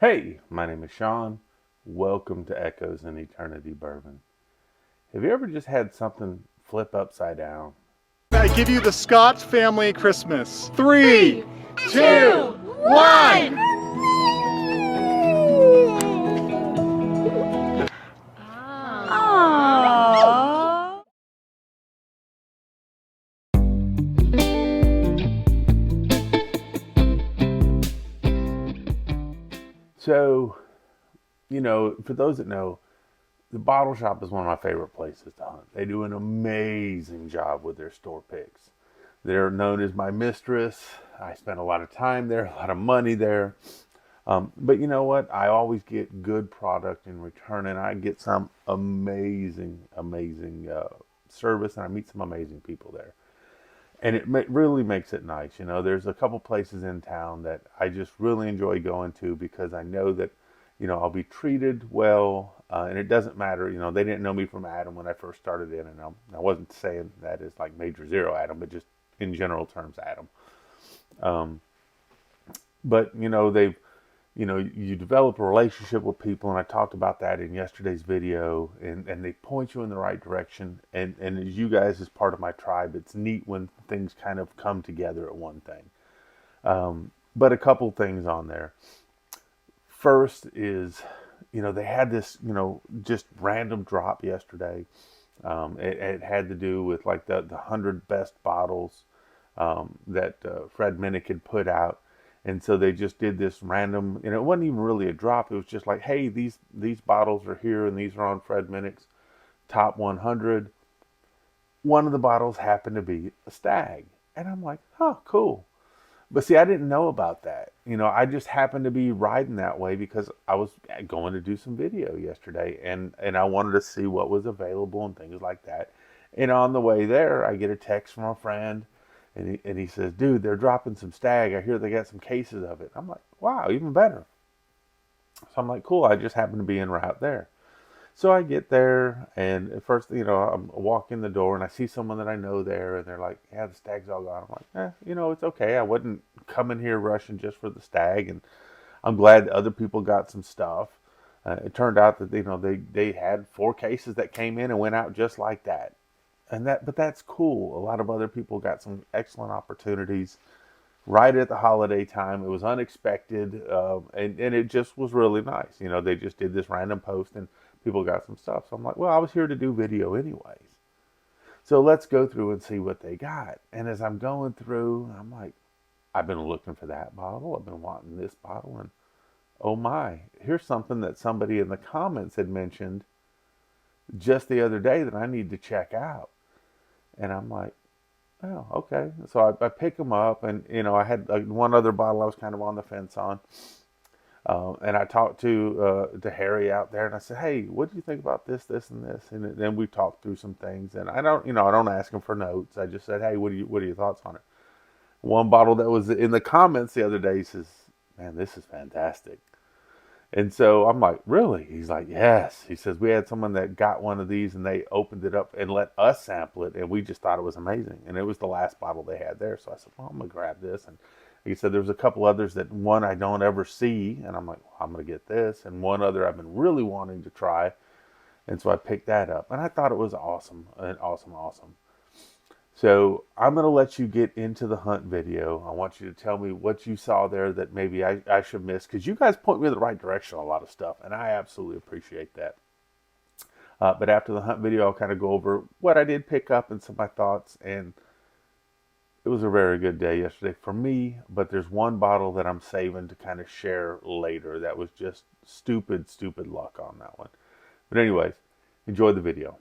Hey, my name is Sean. Welcome to Echoes in Eternity Bourbon. Have you ever just had something flip upside down? I give you the Scott family Christmas. Three, two, two, one. one. Aww. So, for those that know, the bottle shop is one of my favorite places to hunt. They do an amazing job with their store picks. They're known as my Mistress. I spend a lot of time there, a lot of money there. But you know what? I always get good product in return, and I get some amazing service, and I meet some amazing people there. And it really makes it nice. There's a couple places in town that I just really enjoy going to because I know that, I'll be treated well, and it doesn't matter. They didn't know me from Adam when I first started in, and I wasn't saying that as like Major Zero Adam, but just in general terms, Adam. Um, but you develop a relationship with people, and I talked about that in yesterday's video, and they point you in the right direction. And as you guys, as part of my tribe, it's neat when things kind of come together at one thing. But a couple things on there. First is, they had this, just random drop yesterday. It had to do with like the 100 best bottles that Fred Minnick had put out. And so they just did this random, and it wasn't even really a drop. It was just like, hey, these bottles are here, and these are on Fred Minnick's top 100. One of the bottles happened to be a stag, and I'm like, oh, cool. But see, I didn't know about that. I just happened to be riding that way because I was going to do some video yesterday, and I wanted to see what was available and things like that. And on the way there, I get a text from a friend, and he says, "Dude, they're dropping some stag. I hear they got some cases of it." I'm like, "Wow, even better." So I'm like, "Cool." I just happened to be en route there. So I get there, and at first, I walk in the door, and I see someone that I know there, and they're like, "Yeah, the stag's all gone." I'm like, it's okay. I wasn't coming here rushing just for the stag, and I'm glad that other people got some stuff. It turned out that they had 4 cases that came in and went out just like that, but that's cool. A lot of other people got some excellent opportunities right at the holiday time. It was unexpected, and it just was really nice. They just did this random post and people got some stuff. So I'm like, well, I was here to do video anyways. So let's go through and see what they got. And as I'm going through, I'm like, I've been looking for that bottle. I've been wanting this bottle. And oh my, here's something that somebody in the comments had mentioned just the other day that I need to check out. And I'm like, oh, okay. So I pick them up, and I had one other bottle I was kind of on the fence on, and I talked to Harry out there, and I said, "Hey, what do you think about this, this, and this?" And then we talked through some things, and I don't ask him for notes. I just said, "Hey, what are your thoughts on it?" One bottle that was in the comments the other day says, "Man, this is fantastic." And so I'm like, really? He's like, yes. He says, we had someone that got one of these and they opened it up and let us sample it. And we just thought it was amazing. And it was the last bottle they had there. So I said, well, I'm going to grab this. And he said, there's a couple others that one I don't ever see. And I'm like, well, I'm going to get this. And one other I've been really wanting to try. And so I picked that up. And I thought it was awesome. And awesome. So I'm going to let you get into the hunt video. I want you to tell me what you saw there that maybe I should miss, because you guys point me in the right direction on a lot of stuff, and I absolutely appreciate that. But after the hunt video, I'll kind of go over what I did pick up and some of my thoughts. And it was a very good day yesterday for me, but there's one bottle that I'm saving to kind of share later that was just stupid luck on that one. But anyways, enjoy the video.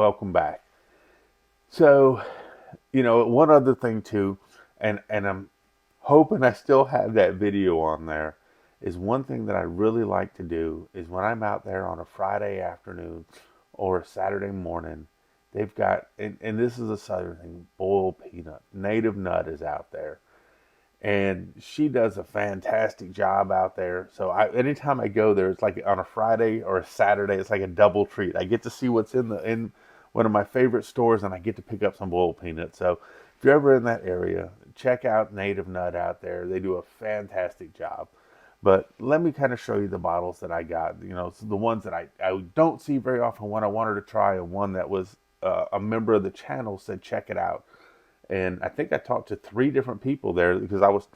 welcome back. So, one other thing too, and I'm hoping I still have that video on there, is one thing that I really like to do is when I'm out there on a Friday afternoon or a Saturday morning, they've got, and this is a southern thing, boiled peanut. Native Nut is out there. And she does a fantastic job out there. So anytime I go there, it's like on a Friday or a Saturday, it's like a double treat. I get to see what's in one of my favorite stores, and I get to pick up some boiled peanuts. So if you're ever in that area, check out Native Nut out there. They do a fantastic job. But let me kind of show you the bottles that I got. So the ones that I don't see very often, one I wanted to try, and one that was a member of the channel said, check it out. And I think I talked to 3 different people there because I was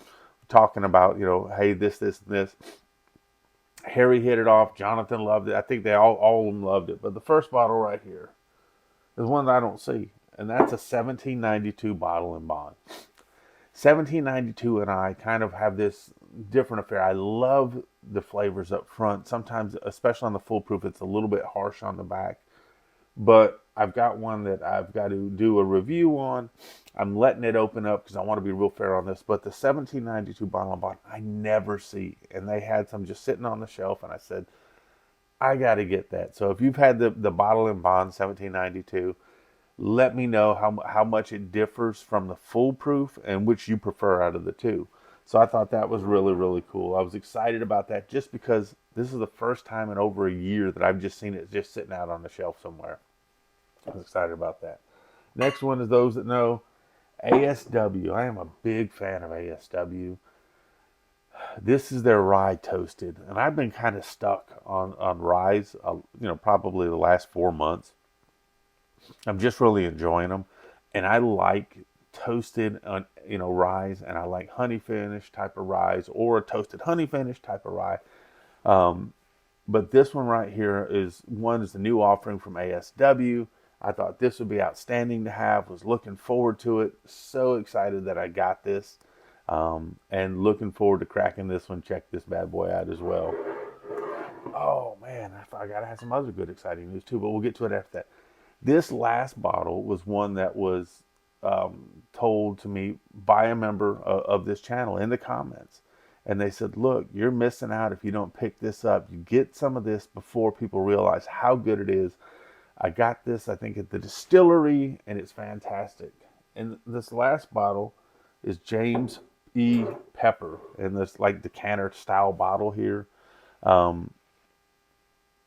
talking about, hey, this, and this. Harry hit it off. Jonathan loved it. I think they all of them loved it. But the first bottle right here is one that I don't see. And that's a 1792 bottle and bond. 1792 and I kind of have this different affair. I love the flavors up front. Sometimes, especially on the full proof, it's a little bit harsh on the back. But I've got one that I've got to do a review on. I'm letting it open up because I want to be real fair on this. But the 1792 bottle and bond, I never see. And they had some just sitting on the shelf. And I said, I got to get that. So if you've had the bottle and bond 1792, let me know how much it differs from the full proof and which you prefer out of the two. So I thought that was really, really cool. I was excited about that just because this is the first time in over a year that I've just seen it just sitting out on the shelf somewhere. I was excited about that. Next one is those that know ASW. I am a big fan of ASW. This is their rye toasted, and I've been kind of stuck on ryes, probably the last 4 months. I'm just really enjoying them, and I like toasted, ryes, and I like honey finish type of ryes or a toasted honey finish type of rye. But this one right here is the new offering from ASW. I thought this would be outstanding to have. Was looking forward to it. So excited that I got this, and looking forward to cracking this one. Check this bad boy out as well. Oh man, I gotta have some other good exciting news too, but we'll get to it after that. This last bottle was one that was told to me by a member of this channel in the comments. And they said, look, you're missing out if you don't pick this up. You get some of this before people realize how good it is. I got this, I think, at the Distillery, and it's fantastic. And this last bottle is James E. Pepper in this like decanter style bottle here.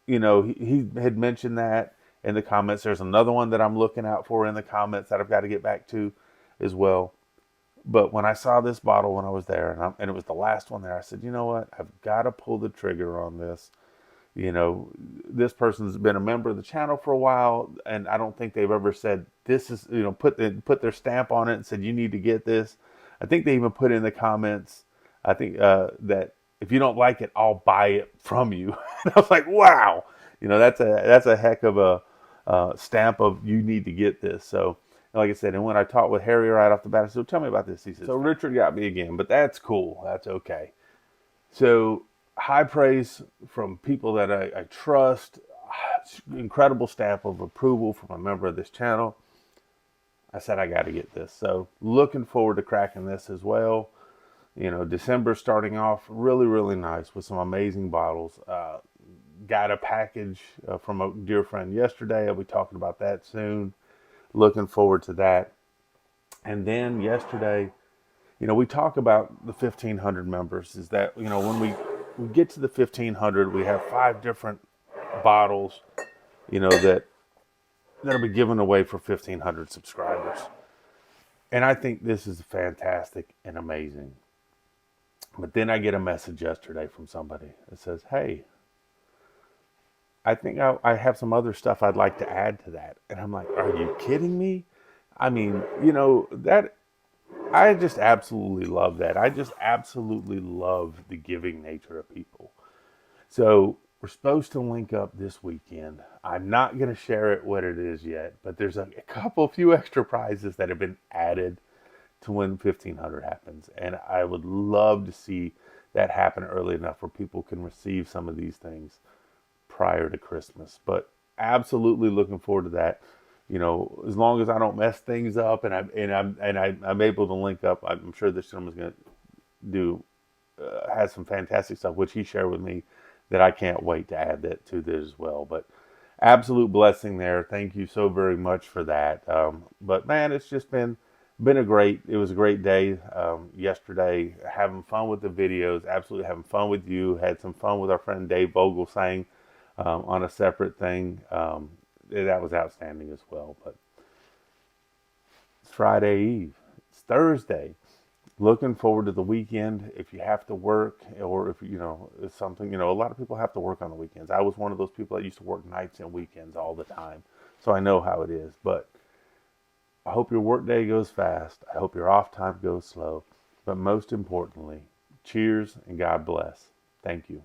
He had mentioned that in the comments. There's another one that I'm looking out for in the comments that I've got to get back to as well. But when I saw this bottle when I was there, and it was the last one there, I said, you know what? I've got to pull the trigger on this. This person's been a member of the channel for a while, and I don't think they've ever said this is, put their stamp on it and said you need to get this. I think they even put in the comments, I think that if you don't like it, I'll buy it from you. And I was like, wow, that's a heck of a stamp of you need to get this. So, like I said, and when I talked with Harry right off the bat, I said, tell me about this. He said, so Richard got me again, but that's cool. That's okay. So high praise from people that I trust. Incredible stamp of approval from a member of this channel. I said, I got to get this. So looking forward to cracking this as well. December starting off really, really nice with some amazing bottles. Got a package from a dear friend yesterday. I'll be talking about that soon. Looking forward to that. And then yesterday, we talk about the 1,500 members. Is that, when we get to the 1,500, we have 5 different bottles, that'll be given away for 1,500 subscribers. And I think this is fantastic and amazing. But then I get a message yesterday from somebody that says, hey, I think I have some other stuff I'd like to add to that. And I'm like, are you kidding me? I mean, that I just absolutely love that. I just absolutely love the giving nature of people. So we're supposed to link up this weekend. I'm not going to share it what it is yet, but there's a few extra prizes that have been added to when 1,500 happens. And I would love to see that happen early enough where people can receive some of these things prior to Christmas. But absolutely looking forward to that. as long as I don't mess things up, I'm able to link up. I'm sure this gentleman's going to do has some fantastic stuff, which he shared with me, that I can't wait to add that to this as well. But absolute blessing there. Thank you so very much for that. But man, it's just it was a great day yesterday, having fun with the videos, absolutely having fun with you. Had some fun with our friend Dave Vogelsang on a separate thing. That was outstanding as well. But it's Friday Eve. It's Thursday. Looking forward to the weekend. If you have to work, or if it's something, a lot of people have to work on the weekends. I was one of those people that used to work nights and weekends all the time, so I know how it is. But I hope your work day goes fast. I hope your off time goes slow. But most importantly, cheers and God bless. Thank you.